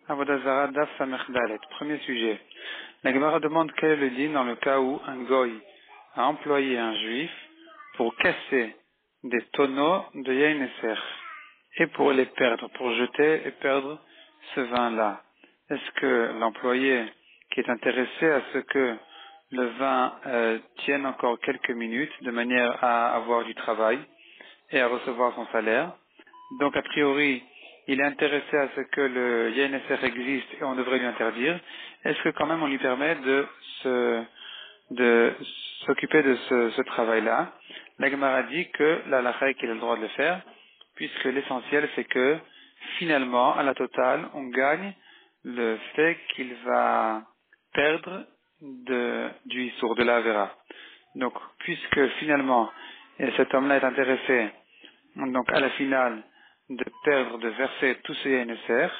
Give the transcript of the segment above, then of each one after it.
Avodah Zarah Daf Samech Dalet. Premier sujet. La Gemara demande quel est le din dans le cas où un goy a employé un juif pour casser des tonneaux de Yain Esser et pour les perdre, pour jeter et perdre ce vin-là. Est-ce que l'employé qui est intéressé à ce que le vin tienne encore quelques minutes de manière à avoir du travail et à recevoir son salaire, donc a priori il est intéressé à ce que le YNSR existe et on devrait lui interdire, est-ce que quand même on lui permet de s'occuper de ce travail-là? La Gemara dit que la halakha qu'il a le droit de le faire, puisque l'essentiel c'est que finalement, à la totale, on gagne le fait qu'il va perdre du issour, de la avera. Donc, puisque finalement, cet homme-là est intéressé, donc à la finale, de perdre, de verser tout ce YNSR,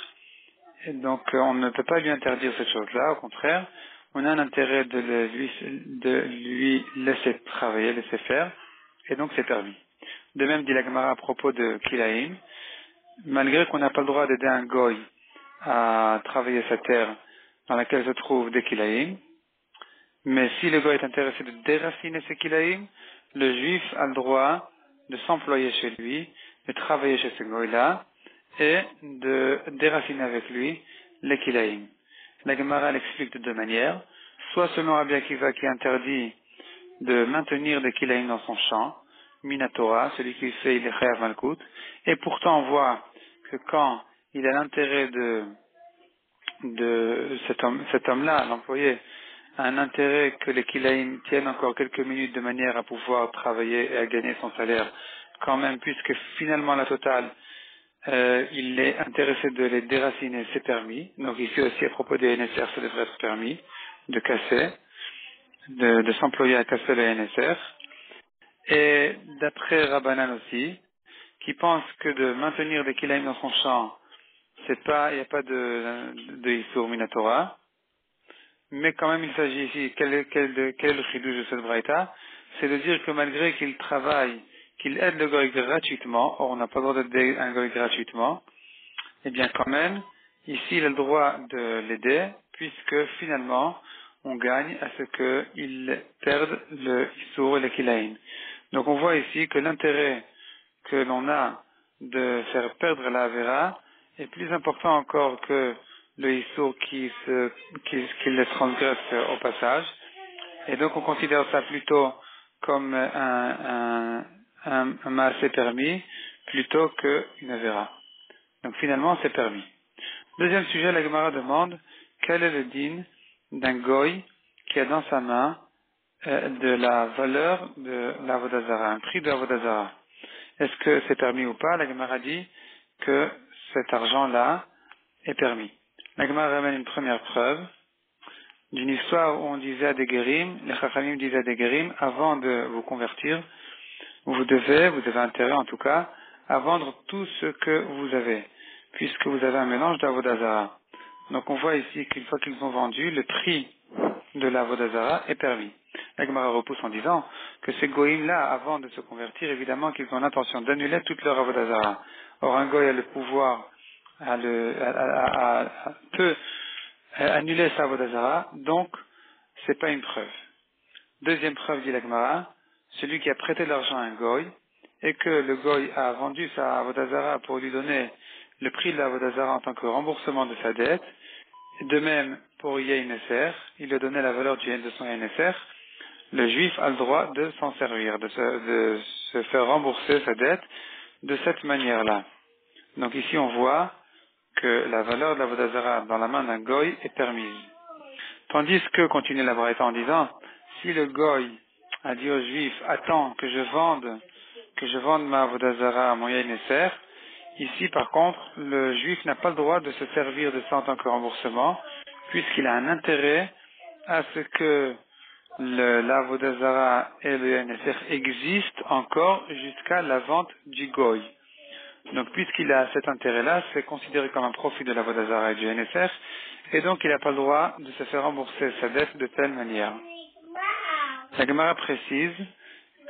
et donc on ne peut pas lui interdire cette chose-là, au contraire, on a un intérêt de lui laisser travailler, laisser faire, et donc c'est permis. De même dit la Gemara à propos de Kilaïm, malgré qu'on n'a pas le droit d'aider un goy à travailler sa terre dans laquelle se trouve des Kilaïm, mais si le goy est intéressé de déraciner ces Kilaïm, le juif a le droit de s'employer chez lui, de travailler chez ce goy-là, et de déraciner avec lui les Kilaïm. La Gemara l'explique de deux manières, soit selon Rabbi Akiva qui interdit de maintenir des Kilaïm dans son champ, Minatora, celui qui fait il est Chayav Malkout, et pourtant on voit que quand il a l'intérêt de cet homme-là, l'employé, a un intérêt que les Kilaïm tiennent encore quelques minutes de manière à pouvoir travailler et à gagner son salaire, quand même, puisque finalement la totale, il est intéressé de les déraciner, c'est permis. Donc ici aussi à propos des NSR, ça devrait être permis de casser, de s'employer à casser les NSR. Et d'après Rabbanan aussi, qui pense que de maintenir des kilaïm dans son champ, il n'y a pas de Issour Minatora, mais quand même il s'agit ici, quel est le chidouche de cette braïta? C'est de dire que malgré qu'il travaille, qu'il aide le goy gratuitement, or on n'a pas le droit d'aider un goy gratuitement, eh bien quand même, ici il a le droit de l'aider, puisque finalement, on gagne à ce qu'il perde le Issour et le kilaïm. Donc on voit ici que l'intérêt que l'on a de faire perdre la Avera est plus important encore que le Issour qui le transgresse au passage. Et donc on considère ça plutôt comme un maasé permis plutôt qu'une Avera. Donc finalement c'est permis. Deuxième sujet, la Gemara demande quel est le din d'un goy qui a dans sa main de la valeur de l'Avodah Zarah, un prix de l'Avodah Zarah. Est-ce que c'est permis ou pas? La Gemara dit que cet argent-là est permis. La Gemara ramène une première preuve d'une histoire où on disait à des guérim, les Chachamim disaient à des guérim, avant de vous convertir, vous avez intérêt en tout cas, à vendre tout ce que vous avez, puisque vous avez un mélange d'Avodah Zarah. Donc on voit ici qu'une fois qu'ils ont vendu, le prix de l'Avodah Zarah est permis. La Gemara repousse en disant que ces goïms-là, avant de se convertir, évidemment qu'ils ont l'intention d'annuler toute leur Avodah Zarah. Or, un goï a le pouvoir, peut annuler sa Avodah Zarah, donc c'est pas une preuve. Deuxième preuve, dit la Gemara, celui qui a prêté de l'argent à un goï, et que le goï a vendu sa Avodah Zarah pour lui donner le prix de la Avodah Zarah en tant que remboursement de sa dette, de même, pour YNSR, il lui a donné la valeur de son YNSR, le juif a le droit de s'en servir, de se faire rembourser sa dette de cette manière-là. Donc ici on voit que la valeur de l'Avodah Zarah dans la main d'un goy est permise. Tandis que, continue la braïta en disant, si le goy a dit au juif, attends que je vende ma Avodah Zarah à mon YNSR, ici, par contre, le juif n'a pas le droit de se servir de ça en tant que remboursement, puisqu'il a un intérêt à ce que l'Avodah Zarah et le YNSR existent encore jusqu'à la vente du goy. Donc, puisqu'il a cet intérêt-là, c'est considéré comme un profit de l'Avodah Zarah et du YNSR, et donc il n'a pas le droit de se faire rembourser sa dette de telle manière. La Gemara précise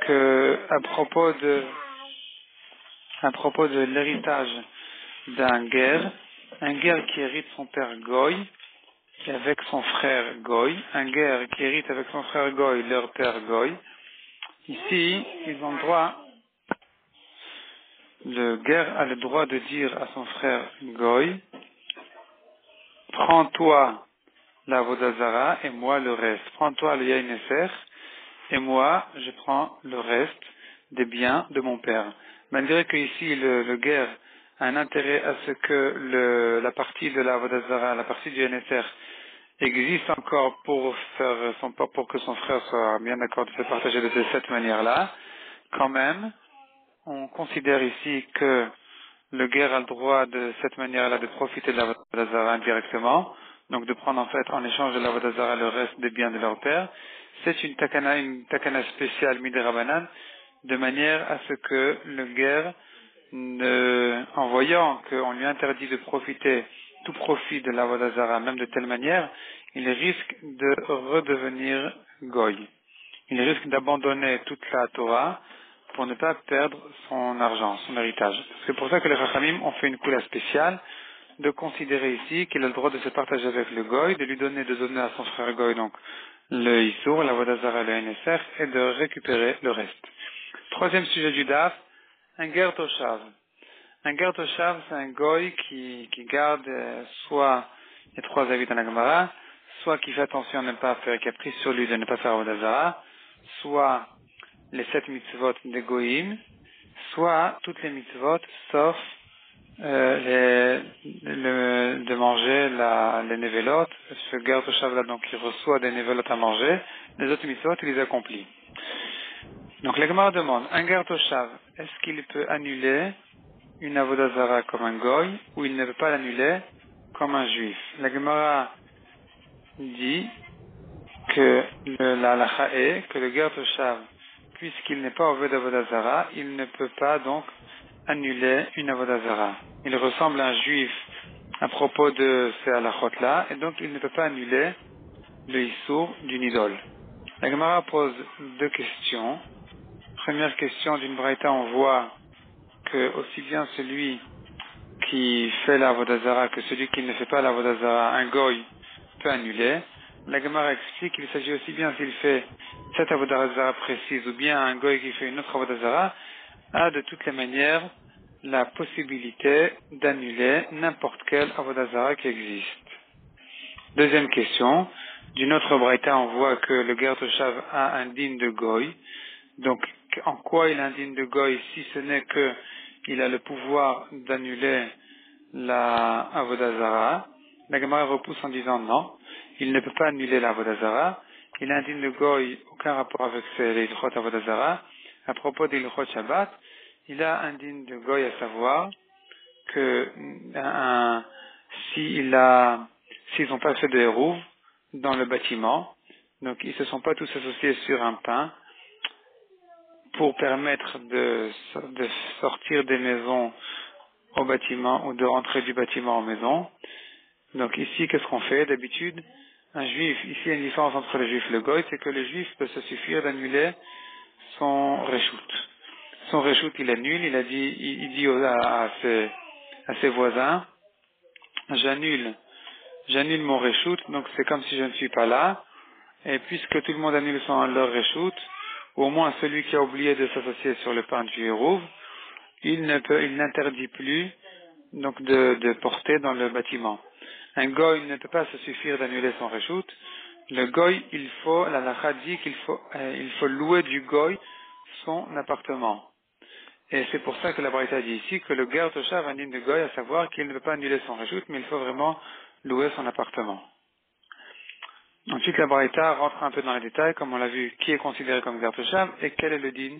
que, à propos de l'héritage d'un guerre, un guerre qui hérite son père Goy et avec son frère Goy, un guerre qui hérite avec son frère Goy, leur père Goy. Ici, ils ont le droit, le guerre a le droit de dire à son frère Goy, prends-toi la Vodazara et moi le reste. Prends-toi le Yain Eser et moi je prends le reste des biens de mon père. Malgré que ici le guerre a un intérêt à ce que la partie de la Vodazara, la partie du Yain Eser, existe encore pour pour que son frère soit bien d'accord de se partager de cette manière-là, quand même, on considère ici que le guerre a le droit de cette manière-là de profiter de la Vodazara indirectement, donc de prendre en fait en échange de la Vodazara le reste des biens de leur père. C'est une takana spéciale Midirabanan, de manière à ce que le guerre, en voyant qu'on lui interdit de profiter tout profit de la Vodazara, même de telle manière, il risque de redevenir Goy. Il risque d'abandonner toute la Torah pour ne pas perdre son argent, son héritage. C'est pour ça que les Chachamim ont fait une coula spéciale de considérer ici qu'il a le droit de se partager avec le Goy, de lui donner, de donner à son frère Goy, donc le Issour, la Vodazara, le NSR, et de récupérer le reste. Troisième sujet du DAF, un Ger Toshav. Un Ger Toshav, c'est un Goy qui garde soit les trois avis dans la Gemara, soit qui fait attention à ne pas faire caprice sur lui de ne pas faire Vodazara, soit les 7 mitzvot des Goïm, soit toutes les mitzvot, sauf de manger les nevelot. Ce Ger Toshav là, donc, il reçoit des nevelot à manger, les autres mitzvot, il les accomplit. Donc, la Gemara demande, un Ger Toshav, est-ce qu'il peut annuler une avodazara comme un goy, ou il ne peut pas l'annuler comme un juif? La Gemara dit que la halacha est que le Ger Toshav, puisqu'il n'est pas au d'Avodazara, il ne peut pas donc annuler une Avodazara. Il ressemble à un juif à propos de ces halachot-là, et donc il ne peut pas annuler le issour d'une idole. La Gemara pose deux questions. Première question, d'une braïta, on voit que aussi bien celui qui fait la Avodazara que celui qui ne fait pas la Avodazara, un goy, peut annuler. La Gemara explique qu'il s'agit aussi bien s'il fait cette Avodazara précise ou bien un goy qui fait une autre Avodazara, a de toutes les manières la possibilité d'annuler n'importe quelle Avodazara qui existe. Deuxième question, d'une autre braïta, on voit que le Ger Toshav a un din de goy. Donc, en quoi il a un din de goy si ce n'est que il a le pouvoir d'annuler la Avodazara? La Gemara repousse en disant non, il ne peut pas annuler la Avodazara. Il a un din de goy, aucun rapport avec les ilchot Avodazara. À propos des ilchot Shabbat, il a un din de goy, à savoir que s'ils n'ont pas fait de hérouv dans le bâtiment, donc ils se sont pas tous associés sur un pain pour permettre de sortir des maisons au bâtiment ou de rentrer du bâtiment aux maisons. Donc ici, qu'est-ce qu'on fait d'habitude? Un juif, ici il y a une différence entre le juif et le goy, c'est que le juif peut se suffire d'annuler son reshoot. Son reshoot, il annule, il dit à ses voisins, j'annule mon reshoot, donc c'est comme si je ne suis pas là, et puisque tout le monde annule leur reshoot, ou au moins celui qui a oublié de s'associer sur le pain du hérouv, il n'interdit plus donc de porter dans le bâtiment. Un goy ne peut pas se suffire d'annuler son reshoot. Le goy, la halakha dit qu'il faut louer du goy son appartement. Et c'est pour ça que la Braïta dit ici que le Ger Toshav a un din de goy, à savoir qu'il ne peut pas annuler son reshoot, mais il faut vraiment louer son appartement. Ensuite, la Braïta rentre un peu dans les détails, comme on l'a vu, qui est considéré comme Ger Toshav et quel est le din